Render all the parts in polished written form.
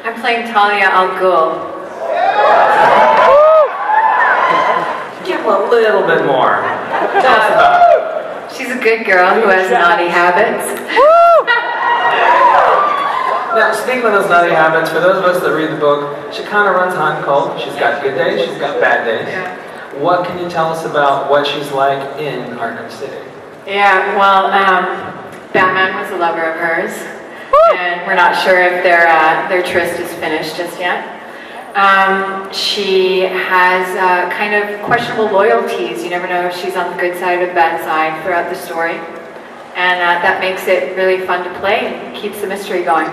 I'm playing Talia al Ghul. Give a little bit more. Tell us about it. She's a good girl who has naughty habits. Now, speaking of those naughty habits, for those of us that read the book, she kind of runs hot and cold. She's got good days, she's got bad days. Yeah. What can you tell us about what she's like in Arkham City? Yeah, well, Batman was a lover of hers, and we're not sure if their tryst is finished just yet. She has kind of questionable loyalties. You never know if she's on the good side or the bad side throughout the story. And that makes it really fun to play and keeps the mystery going.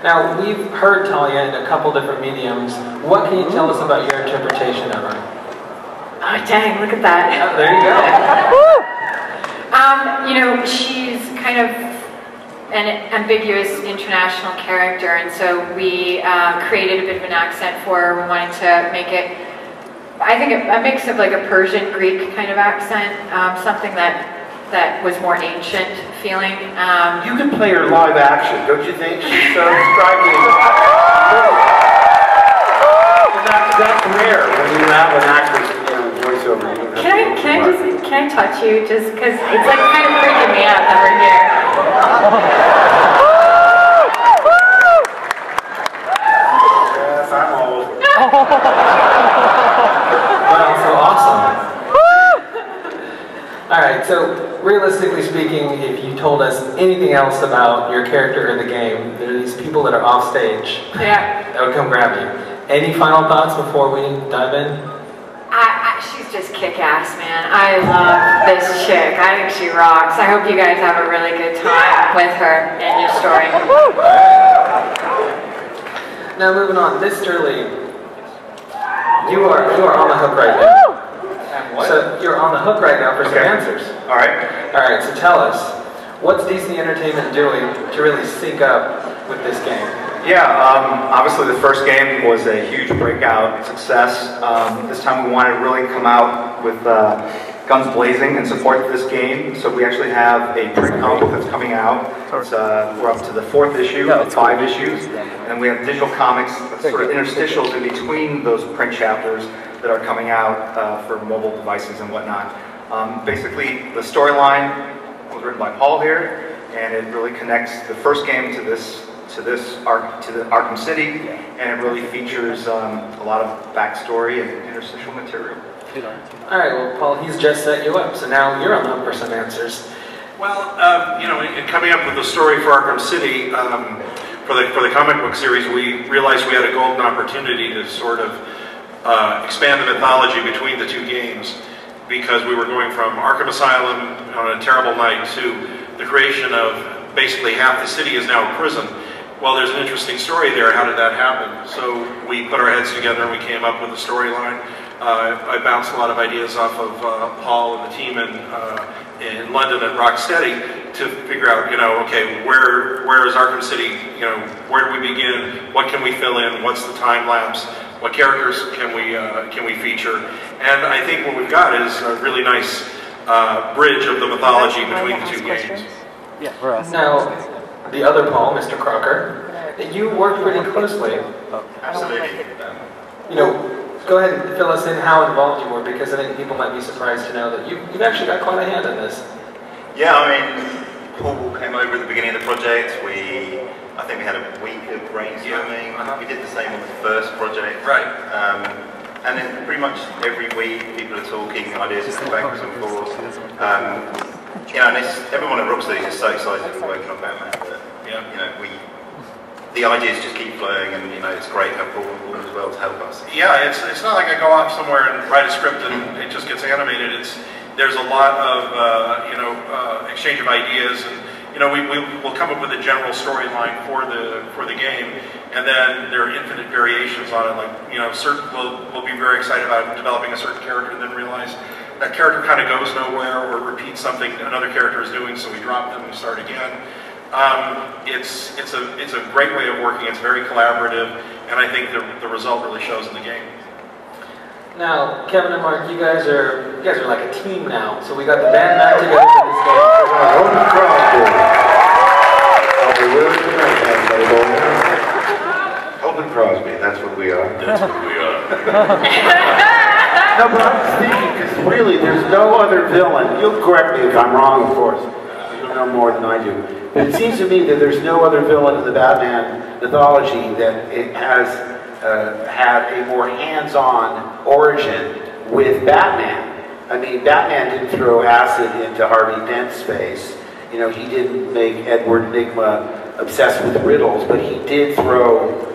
Now, we've heard Talia in a couple different mediums. What can you tell us about your interpretation of her? Oh, dang, look at that. Oh, there you go. You know, she's kind of an ambiguous international character, and so we created a bit of an accent for her. We wanted to make it, I think, a mix of like a Persian Greek kind of accent, something that was more ancient feeling. You can play her live action, don't you think? She's so striking. That's rare when you have an actress, voiceover. Can I touch you? Just because it's like kind of freaking me out over here. Yes, I'm old. Wow, so awesome. Alright, so realistically speaking, if you told us anything else about your character in the game, there are these people that are off stage that would come grab you. Any final thoughts before we dive in? She's just kick-ass, man. I love this chick. I think she rocks. I hope you guys have a really good time with her and your story. Now moving on, Mr. Lee, you are on the hook right now. So you're on the hook right now for some answers. All right. All right. So tell us, what's DC Entertainment doing to really sync up with this game? Yeah, obviously the first game was a huge breakout success. This time we wanted to really come out with guns blazing and support this game. So we actually have a print comic book that's coming out. It's, we're up to the 4th issue of 5 issues. And then we have digital comics, sort of interstitials in between those print chapters that are coming out for mobile devices and whatnot. Basically, the storyline was written by Paul here, and it really connects the first game to the Arkham City, and it really features a lot of backstory and interstitial material. Alright, well Paul, he's just set you up, so now you're on the hook for some answers. Well, in coming up with the story for Arkham City, for the comic book series, we realized we had a golden opportunity to sort of expand the mythology between the two games, because we were going from Arkham Asylum on a terrible night to the creation of basically half the city is now a prison. Well, there's an interesting story there. How did that happen? So we put our heads together and we came up with a storyline. I bounced a lot of ideas off of Paul and the team in London at Rocksteady to figure out, okay, where is Arkham City? Where do we begin? What can we fill in? What's the time lapse? What characters can we feature? And I think what we've got is a really nice bridge of the mythology between the two games. Yeah, for us. Now, the other Paul, Mr. Crocker, you worked pretty closely. Absolutely. Go ahead and fill us in how involved you were, because I think people might be surprised to know that you've actually got quite a hand in this. Yeah, I mean, Paul came over at the beginning of the project. I think we had a week of brainstorming. We did the same on the first project. Right. And then pretty much every week, people are talking, ideas are backwards and forwards. And everyone at Rocksteady is just so excited to be working on Batman. But, the ideas just keep flowing, and it's great to have Paul on board as well to help us. Yeah, it's not like I go off somewhere and write a script and it just gets animated. There's a lot of exchange of ideas, and we'll come up with a general storyline for the game, and then there are infinite variations on it. Like we'll be very excited about developing a certain character, and then realize that character kind of goes nowhere or repeats something another character is doing, so we drop them and start again. It's a great way of working. It's very collaborative, and I think the result really shows in the game. Now, Kevin and Mark, you guys are like a team now. So we got the band back together for this game. Hold the crossbow. I'll be willing to make that. Crosby. That's what we are. That's what we are. No, but I was thinking, because really, there's no other villain. You'll correct me if I'm wrong, of course. You know more than I do. But it seems to me that there's no other villain in the Batman mythology that it has had a more hands-on origin with Batman. I mean, Batman didn't throw acid into Harvey Dent's face. You know, he didn't make Edward Nygma obsessed with riddles, but he did throw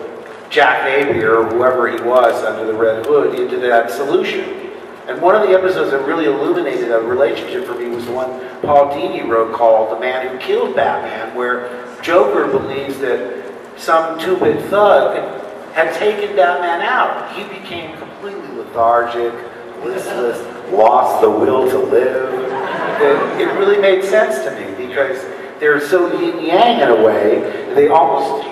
Jack Napier, or whoever he was under the Red Hood, into that solution. And one of the episodes that really illuminated a relationship for me was the one Paul Dini wrote called The Man Who Killed Batman, where Joker believes that some two-bit thug had taken Batman out. He became completely lethargic, listless, lost the will to live. It really made sense to me because they're so yin-yang in a way.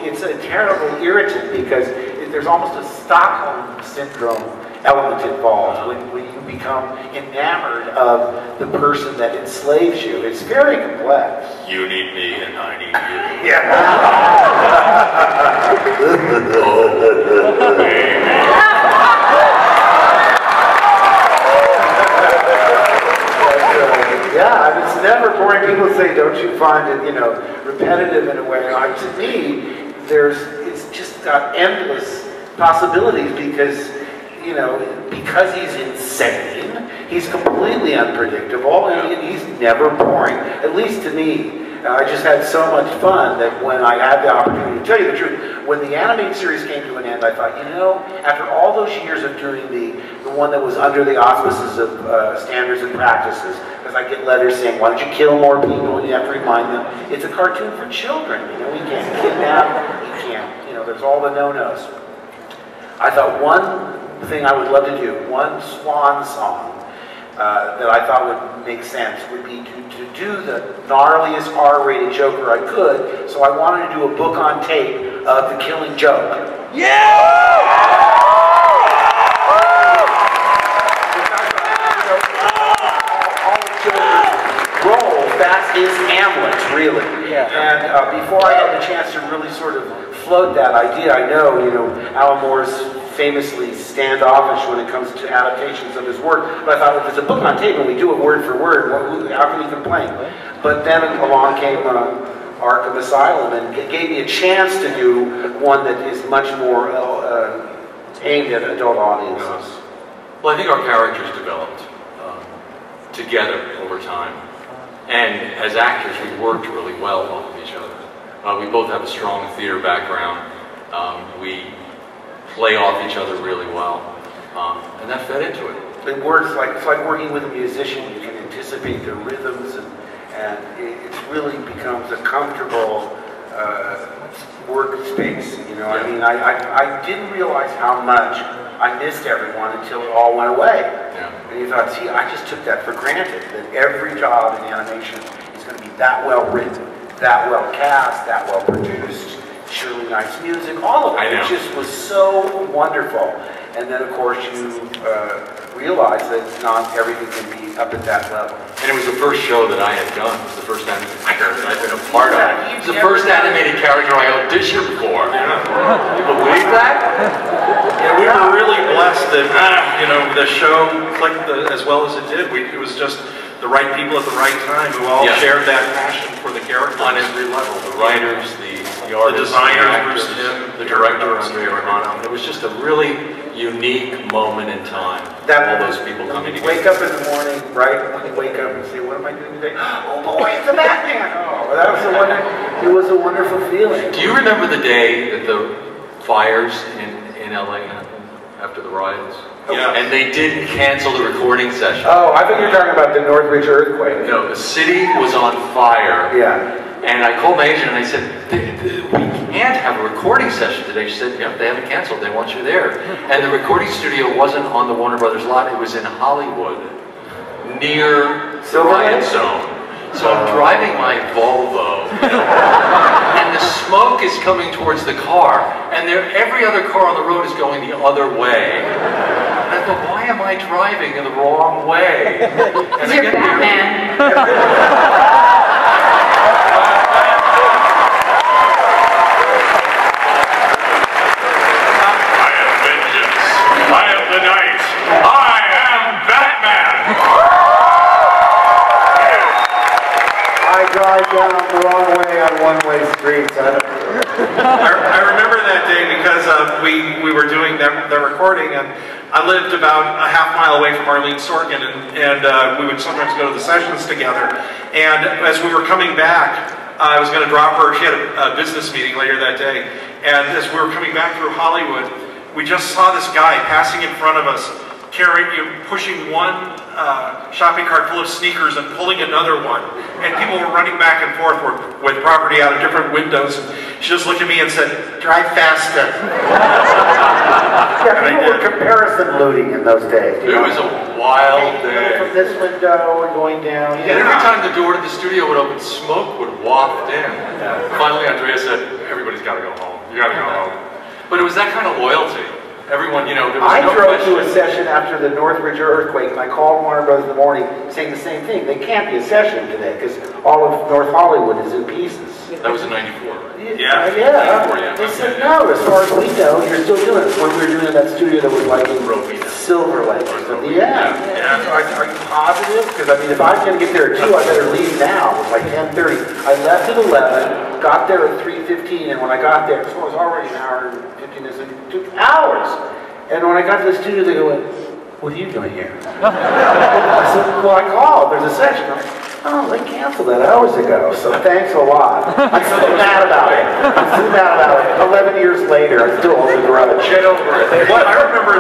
It's a terrible irritant because there's almost a Stockholm syndrome element involved when you become enamored of the person that enslaves you. It's very complex. You need me and I need you. Yeah. Yeah, it's never boring. People say, don't you find it, repetitive in a way? To me, it's just got endless possibilities because he's insane, he's completely unpredictable, and he's never boring, at least to me. I just had so much fun that when I had the opportunity to tell you the truth, when the animated series came to an end, I thought, after all those years of doing the one that was under the auspices of standards and practices, because I get letters saying, why don't you kill more people, and you have to remind them, it's a cartoon for children, we can't kidnap, we can't, there's all the no-nos. I thought one thing I would love to do, one swan song that I thought would make sense would be to do the gnarliest R-rated Joker I could, so I wanted to do a book on tape of The Killing Joke. All of Joker's roles, that's his Hamlet, really. And before I had the chance to really sort of float that idea, I know, Alan Moore's famously standoffish when it comes to adaptations of his work, but I thought, if it's a book on tape and we do it word for word, how can you complain? But then along came Arkham Asylum and it gave me a chance to do one that is much more aimed at adult audiences. Well, I think our characters developed together over time. And as actors, we worked really well off of each other. We both have a strong theater background. We play off each other really well, and that fed into it. It works it's like working with a musician. You can anticipate their rhythms, and it really becomes a comfortable workspace. I mean, I didn't realize how much I missed everyone until it all went away. Yeah. And you thought, see, I just took that for granted, that every job in animation is going to be that well written, that well cast, that well produced, Shirley Knight's music, all of it. It just was so wonderful. And then, of course, you realize that not everything can be up at that level. And it was the first show that I had done. It was the first animated character I've been a part of. It was the first animated character I auditioned for. You believe that? Yeah, we were really blessed that, the show clicked as well as it did. It was just the right people at the right time who all shared that passion for the character on every level. The writers, the artists, the designers, the director, Andre Romano. It was just a really unique moment in time. All those people coming together. Wake up in the morning, right? When you wake up and say, what am I doing today? Oh boy, it's a Batman! Oh, that was it was a wonderful feeling. Do you remember the day that the fires in LA happened after the riots? Yeah. And they didn't cancel the recording session. Oh, I think you're talking about the Northridge earthquake. No, the city was on fire. Yeah. And I called my agent and I said, we can't have a recording session today. She said, they haven't canceled, they want you there. And the recording studio wasn't on the Warner Brothers lot, it was in Hollywood, near the riot zone. So I'm driving my Volvo, and the smoke is coming towards the car, and every other car on the road is going the other way. And I thought, why am I driving in the wrong way? And You're Batman. because we were doing the recording, and I lived about a half-mile away from Arlene Sorkin, and we would sometimes go to the sessions together. And as we were coming back, I was going to drop her. She had a business meeting later that day, and as we were coming back through Hollywood, we just saw this guy passing in front of us, pushing one shopping cart full of sneakers and pulling another one. And people were running back and forth with property out of different windows. And she just looked at me and said, "Drive faster." Yeah, people were comparison looting in those days. It was a wild day. From this window and going down. And every time the door to the studio would open, smoke would waft in. Finally, Andrea said, "Everybody's got to go home. You got to go home." But it was that kind of loyalty. Everyone, there was I no drove question. to a session after the Northridge earthquake, and I called Warner Brothers in the morning saying the same thing. They can't be a session today because all of North Hollywood is in pieces. That was in '94. Yeah. Yeah. They said, no, as far as we know, you're still doing it. When we were doing that studio that was like in Silver Lake. Yeah. Are you positive? Because, I mean, if I'm going to get there at 2, I better leave now. It was like 10:30. I left at 11, got there at 3:15, and when I got there, so it was already an hour and 15 minutes. It took hours. And when I got to the studio, they go, "What are you doing here?" I said, "Well, I called. There's a session." I'm like, "Oh, they canceled that hours ago, so thanks a lot." I'm still mad about it. I'm still mad about it. 11 years later, I'm still holding the rubbish. Get over it. Well, I remember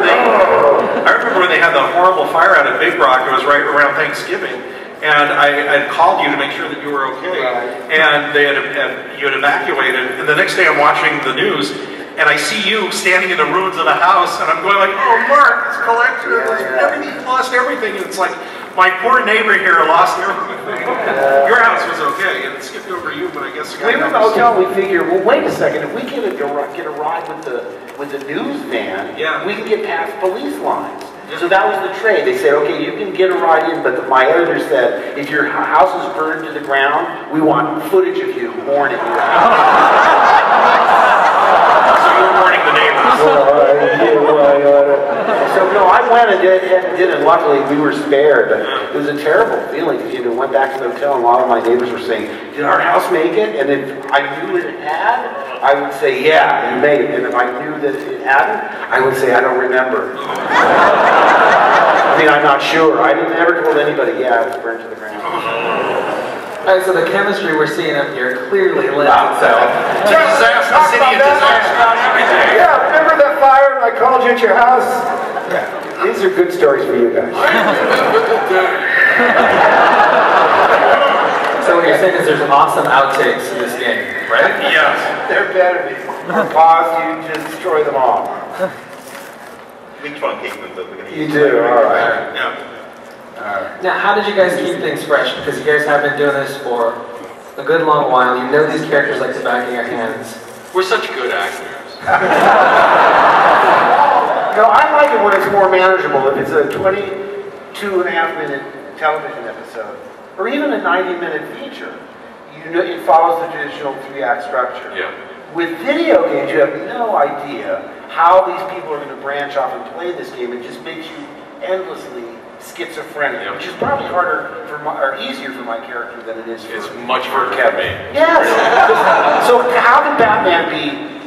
when they had the horrible fire out at Big Rock. It was right around Thanksgiving, and I called you to make sure that you were okay. Right. And you had evacuated. And the next day, I'm watching the news, and I see you standing in the ruins of a house, and I'm going like, "Oh, Mark, this collector, everything, lost everything." And it's like, my poor neighbor here lost everything. Your house was okay, and it skipped over you, but I guess We were in the hotel, and we figured, well, wait a second, if we get a ride with the news van, we can get past police lines. So that was the trade. They said, okay, you can get a ride in, but my editor said, if your house is burned to the ground, we want footage of you mourning your house. So you were mourning the neighbors. So no, I went and did it, and luckily we were spared. But it was a terrible feeling because went back to the hotel, and a lot of my neighbors were saying, "Did our house make it?" And if I knew it had, I would say, "Yeah, you made it." And if I knew that it hadn't, I would say, "I don't remember." I mean, I'm not sure. I never told anybody, "Yeah, it was burned to the ground." All right, so the chemistry we're seeing up here clearly lends itself. Disaster, city of disaster. Yeah, remember that fire when I called you at your house? Yeah, these are good stories for you guys. So what you're saying is there's awesome outtakes in this game, right? Yes. There better be. Pause, you just destroy them all. We truncate them, but we're going to You do, all right. Yeah. Now, how did you guys keep things fresh? Because you guys have been doing this for a good long while. You know these characters like the back of your hands. We're such good actors. No, I like it when it's more manageable. If it's a 22.5-minute television episode, or even a 90-minute feature, it follows the traditional 3-act structure. Yeah. With video games, you have no idea how these people are going to branch off and play this game. It just makes you endlessly schizophrenic, which is probably harder or easier for my character than it is for It's much harder for me. Yes. So how can Batman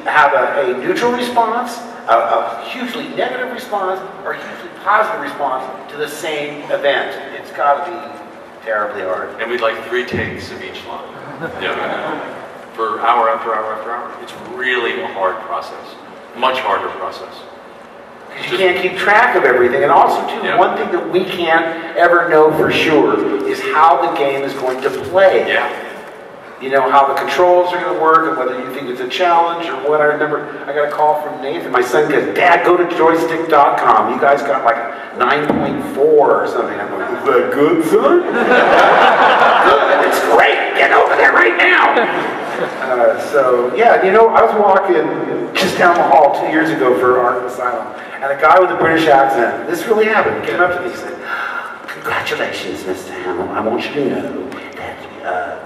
have a neutral response, a hugely negative response, or a hugely positive response to the same event? It's got to be terribly hard. And we'd like 3 takes of each line. Yeah. For hour after hour after hour. It's really a hard process. Much harder process. You can't keep track of everything. And also, too, one thing that we can't ever know for sure is how the game is going to play. Yeah. You know, how the controls are going to work and whether you think it's a challenge or what. I remember I got a call from Nathan. My son goes, "Dad, go to joystick.com. You guys got like a 9.4 or something." I'm like, "Is that good, son?" "Good. It's great. Get over there right now." So, yeah, I was walking just down the hall 2 years ago for Arkham Asylum, and a guy with a British accent, this really happened, came up to me and said, "Congratulations, Mr. Hamill. I want you to know that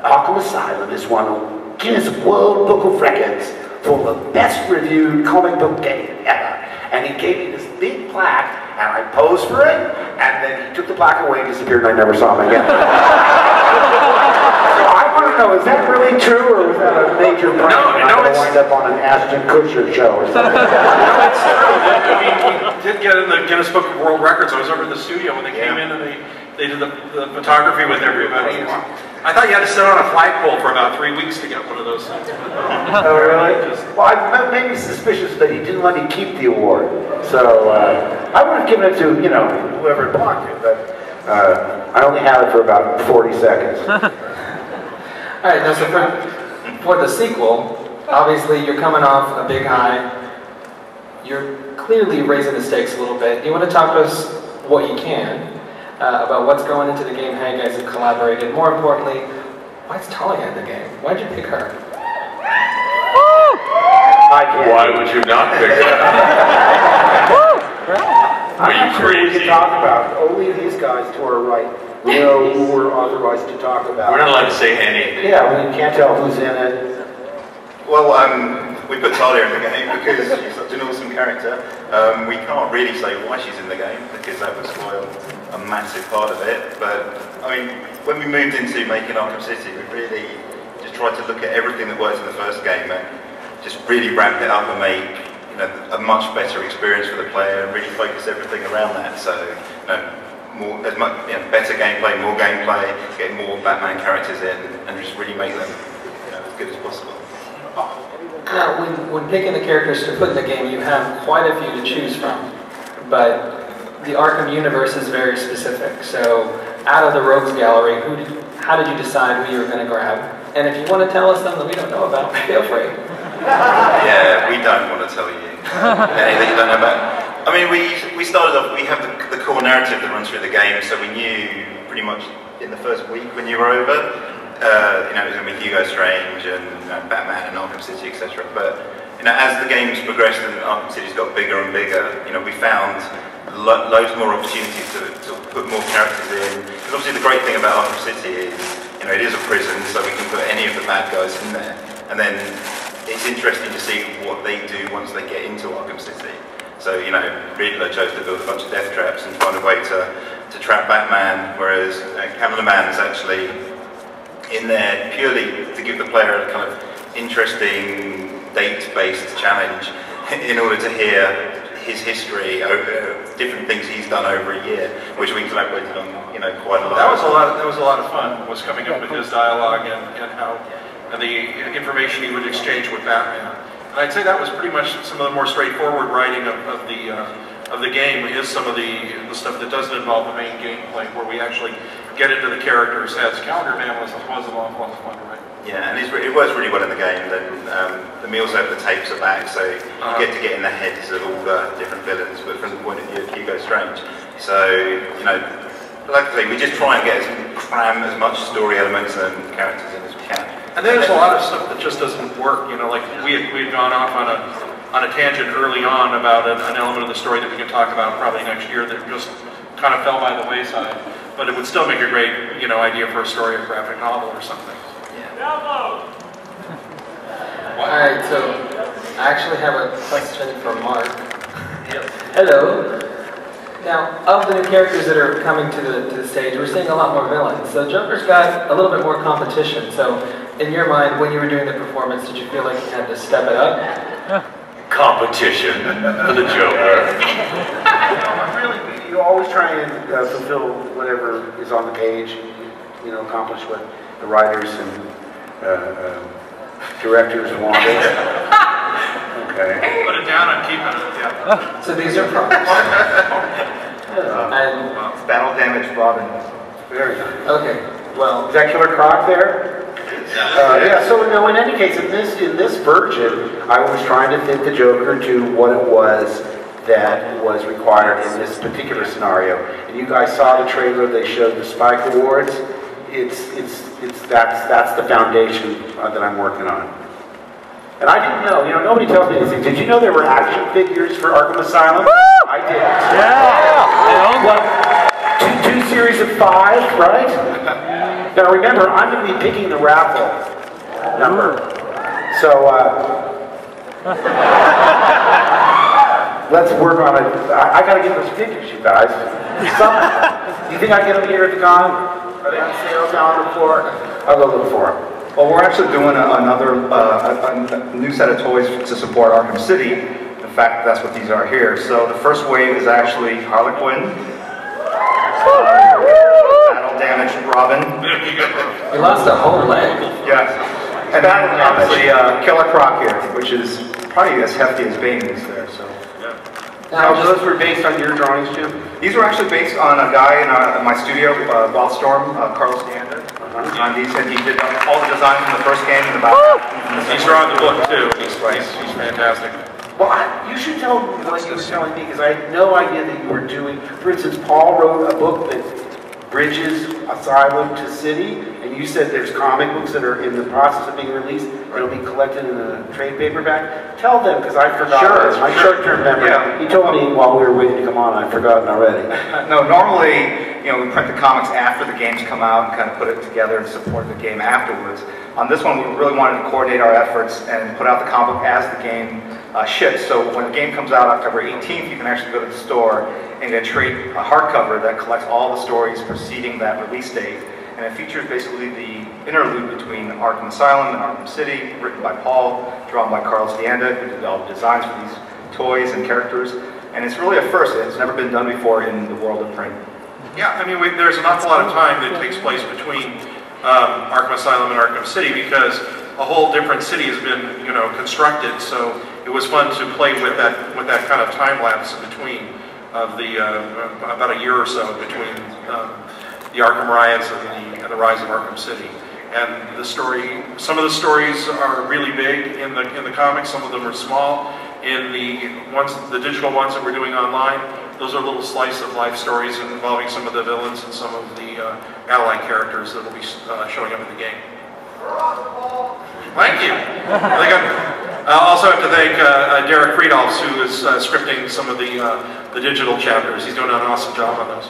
Arkham Asylum is won a Guinness World Book of Records for the best reviewed comic book game ever." And he gave me this big plaque, and I posed for it, and then he took the plaque away and disappeared, and I never saw him again. So I want want to know, is that really true, or was that a major prank? No, it's... wind up on an Ashton Kutcher show or something. No, it's true. I mean, we did get in the Guinness Book of World Records. I was over in the studio when they came in and they did the photography with everybody. I thought you had to sit on a flagpole for about 3 weeks to get one of those things. Oh, really? Well, I made me suspicious that he didn't let me keep the award. So I would have given it to, whoever it belonged to, but I only had it for about 40 seconds. All right, now so for the sequel, obviously you're coming off a big high. You're clearly raising the stakes a little bit. Do you want to talk to us what you can about what's going into the game, how you guys have collaborated? More importantly, why's Talia in the game? Why'd you pick her? Why would you not pick her? Are you crazy? We can talk about only these guys to our right know who we're authorized to talk about. We're not allowed to say anything. Yeah, we can't tell who's in it. Well, we put Talia in the game because she's such an awesome character. We can't really say why she's in the game because that would spoil a massive part of it. But I mean, when we moved into making Arkham City, we really just tried to look at everything that worked in the first game and just really ramp it up and make a much better experience for the player and really focus everything around that. So better gameplay, more gameplay, getting more Batman characters in, and just really make them as good as possible. Now, when picking the characters to put in the game, you have quite a few to choose from, but the Arkham universe is very specific. So, out of the Rogues Gallery, how did you decide who you were going to grab? And if you want to tell us something that we don't know about, feel free. Yeah, we don't want to tell you anything you don't know about. I mean, we started off, we have the core narrative that runs through the game, so we knew pretty much in the first week when you were over, it was going to be Hugo Strange and Batman and Arkham City, etc. But as the game's progressed and Arkham City's got bigger and bigger, we found loads more opportunities to put more characters in. Because obviously the great thing about Arkham City is, it is a prison, so we can put any of the bad guys in there. And then it's interesting to see what they do once they get into Arkham City. So, Riddler chose to build a bunch of death traps and find a way to trap Batman, whereas Cameraman is actually in there purely to give the player a kind of interesting date-based challenge in order to hear his history over different things he's done over a year, which we collaborated on, quite a lot. That was a lot of fun. Was coming up with his dialogue and the information he would exchange with Batman. And I'd say that was pretty much some of the more straightforward writing of the game. Is some of the stuff that doesn't involve the main gameplay, where we actually get into the characters' heads. Calendar Man was a lot of fun to write. Yeah, and it works really well in the game. Then the meals over the tapes are back, so you get to get in the heads of all the different villains, but from the point of view of Hugo Strange. So like I say, we just try and cram as much story elements and characters in as we can. And there's a lot of stuff that just doesn't work. Like we had gone off on a tangent early on about an element of the story that we can talk about probably next year that just kind of fell by the wayside. But it would still make a great idea for a story or graphic novel or something. Alright, so I actually have a question for Mark. Hello. Now, of the new characters that are coming to the stage, we're seeing a lot more villains. So Joker's got a little bit more competition. So, in your mind, when you were doing the performance, did you feel like you had to step it up? Competition for the Joker. Really, you always try and fulfill whatever is on the page. Accomplish what the writers and directors wanted. Okay. Put it down, I'm keeping it. Yeah. So these are props. And It's battle damage Robin. Very nice. okay, well, Is that Killer Croc there? Yeah. So in any case, in this version, I was trying to fit the Joker to what it was that was required in this particular scenario. And you guys saw the trailer. They showed the Spike Awards. That's the foundation that I'm working on. And I didn't know, nobody tells me anything. Did you know there were action figures for Arkham Asylum? I did. Yeah. What? Two series of 5, right? Now remember, I'm going to be picking the raffle number. So let's work on it. I got to get those figures, you guys. You think I get them here at the con? Are they on sale down on the floor? I'll go look for them. Well, we're actually doing a new set of toys to support Arkham City. In fact, that's what these are here. So the first wave is actually Harley Quinn, battle damaged Robin. You lost a whole leg. Yes. And then obviously Killer Croc here, which is probably as hefty as Bane is there. So. Now, those were based on your drawings, Jim? These were actually based on a guy in my studio, Wildstorm, Carlos Gander. And he did all the designs from the first game and the back. He's drawing the book too. He's fantastic. Well, you should tell me what you were telling me, because I had no idea that you were doing, for instance, Paul wrote a book that bridges Asylum to City, and you said there's comic books that are in the process of being released. It'll be collected in a trade paperback. Tell them, because I forgot. Sure, my short-term memory. Yeah. He told me while we were waiting to come on, I'd forgotten already. No, normally, we print the comics after the games come out and kind of put it together and support the game afterwards. On this one, we really wanted to coordinate our efforts and put out the comic book as the game ships. So when the game comes out October 18th, you can actually go to the store and get a hardcover that collects all the stories preceding that release date. And it features basically the interlude between Arkham Asylum and Arkham City, written by Paul, drawn by Carlos Dianda, who did all the designs for these toys and characters. And it's really a first. It's never been done before in the world of print. Yeah, I mean, there's an awful lot of time that takes place between Arkham Asylum and Arkham City, because a whole different city has been, constructed. So it was fun to play with that kind of time lapse in between of the about a year or so between the Arkham riots and the rise of Arkham City. And the story, some of the stories are really big in the comics. Some of them are small. In the digital ones that we're doing online, those are little slice of life stories involving some of the villains and some of the allied characters that will be showing up in the game. Thank you. I also have to thank Derek Friedolfs, who is scripting some of the digital chapters. He's doing an awesome job on those.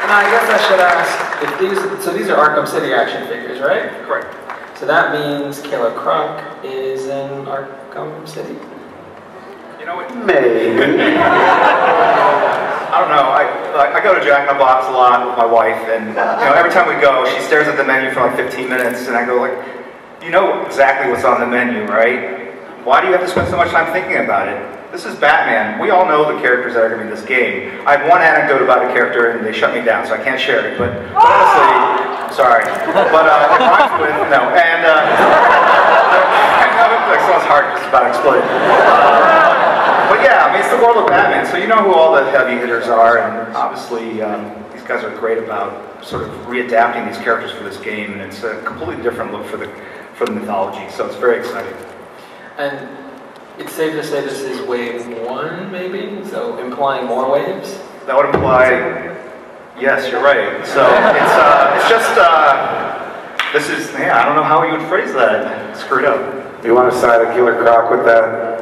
Now, I guess I should ask, so these are Arkham City action figures, right? Correct. So that means Killer Croc is in Arkham City? Maybe. I don't know. I go to Jack in the Box a lot with my wife, and every time we go, she stares at the menu for like 15 minutes, and I go like, you know exactly what's on the menu, right? Why do you have to spend so much time thinking about it? This is Batman. We all know the characters that are going to be in this game. I have one anecdote about a character, and they shut me down, so I can't share it. But honestly, sorry. But it rhymes with no. And that sounds hard just about exploding. But yeah, I mean, it's the world of Batman, so you know who all the heavy hitters are, and obviously these guys are great about sort of readapting these characters for this game, and it's a completely different look for the mythology. So it's very exciting. And it's safe to say this is wave 1, maybe? So implying more waves? That would imply, yes, you're right. So it's just, this is, I don't know how you would phrase that. Screwed up. You want to side a Killer Croc with that?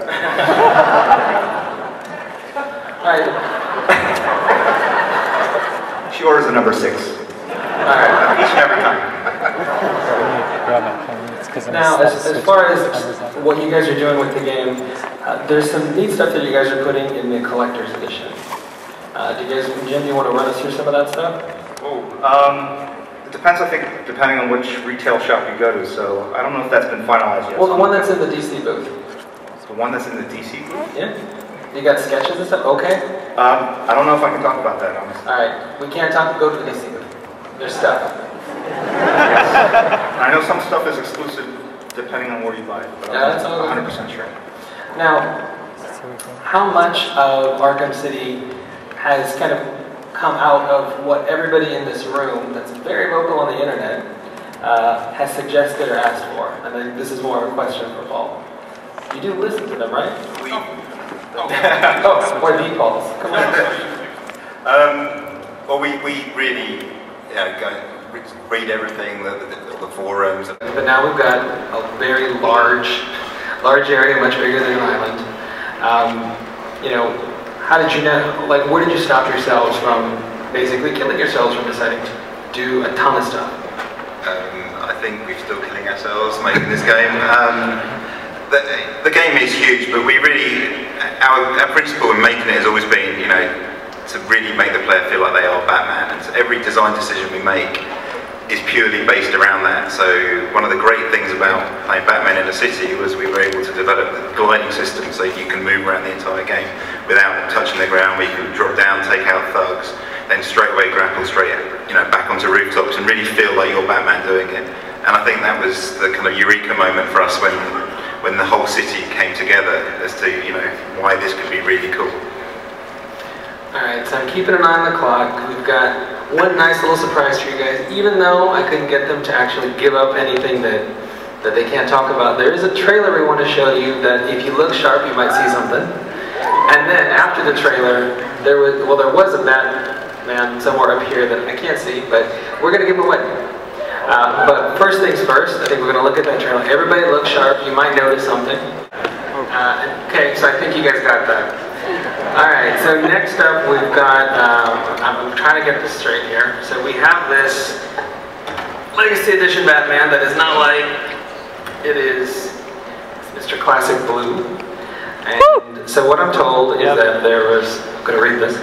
Alright. She orders a number 6. Alright, each and every time. Now, as far as what you guys are doing with the game, there's some neat stuff that you guys are putting in the collector's edition. Jim, do you want to run us through some of that stuff? It depends, I think, depending on which retail shop you go to, so I don't know if that's been finalized yet. Well, the one that's in the DC booth. The one that's in the DC booth? Yeah. You got sketches and stuff? Okay. I don't know if I can talk about that, honestly. Alright, we can't go to the DC booth. There's stuff. Yes. I know some stuff is exclusive depending on where you buy it, but that's I'm not 100% sure. Now, how much of Arkham City has kind of come out of what everybody in this room that's very vocal on the internet has suggested or asked for? And then this is more of a question for Paul. You do listen to them, right? Oh, more deep calls. Come on. Well, we really read everything, the forums. But now we've got a very large area, much bigger than an island. How did you know, where did you stop yourselves from basically killing yourselves from deciding to do a ton of stuff? I think we're still killing ourselves making this game. The game is huge, but we really, our principle in making it has always been, to really make the player feel like they are Batman. And so every design decision we make is purely based around that. So one of the great things about playing Batman in a city was we were able to develop a gliding system so you can move around the entire game without touching the ground. We can drop down, take out thugs, then straight away grapple straight, back onto rooftops and really feel like you're Batman doing it. And I think that was the kind of eureka moment for us when the whole city came together as to why this could be really cool. Alright, so I'm keeping an eye on the clock. We've got one nice little surprise for you guys. Even though I couldn't get them to actually give up anything that they can't talk about, there is a trailer we want to show you that if you look sharp you might see something. And then after the trailer, there was a Batman somewhere up here that I can't see, but we're going to give him away. But first things first, I think we're going to look at that trailer. Everybody look sharp, you might notice something. Okay, so I think you guys got that. Alright, so next up we've got, I'm trying to get this straight here. So we have this Legacy Edition Batman that is not white. It is Mr. Classic Blue. And so what I'm told is that there was, I'm going to read this,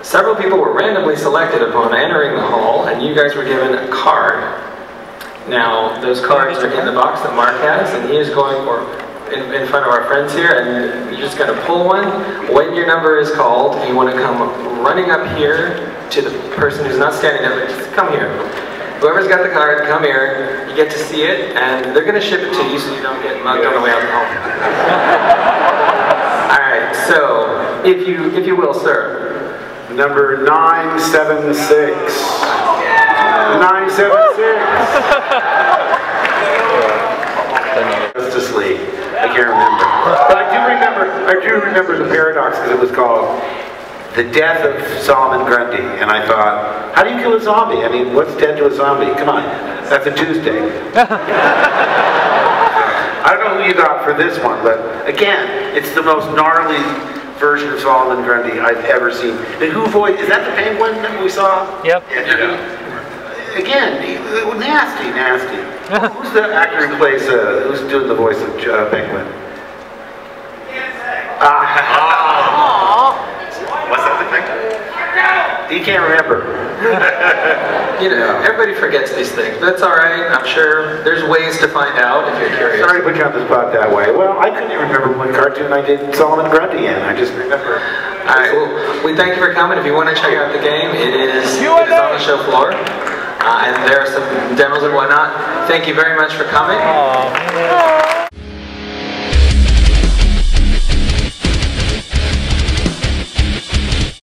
several people were randomly selected upon entering the hall, and you guys were given a card. Now, those cards are in the box that Mark has, and he is going for in front of our friends here, and you're just going to pull one. When your number is called, you want to come running up here to the person who's not standing there, but just come here. Whoever's got the card, come here. You get to see it, and they're going to ship it to you so you don't get mugged on the way out home. Alright, so, if you will, sir. Number 976. 976. Justice League. I can't remember. But I do remember the paradox because it was called The Death of Solomon Grundy. And I thought, how do you kill a zombie? I mean, what's dead to a zombie? Come on, that's a Tuesday. I don't know who you got for this one, but again, it's the most gnarly version of Solomon Grundy I've ever seen. And who voiced, is that the Penguin that we saw? Yep. Yeah. Again, nasty. Who's the actor who plays, who's doing the voice of Penguin? What's that the thing? He can't remember. Everybody forgets these things. That's alright, I'm sure there's ways to find out if you're curious. Sorry to put you on the spot that way. Well, I couldn't even remember what cartoon I did Solomon Grundy in. I just remember. Alright, well, we thank you for coming. If you want to check out the game, it is on the show floor. And there are some demos and whatnot. Thank you very much for coming.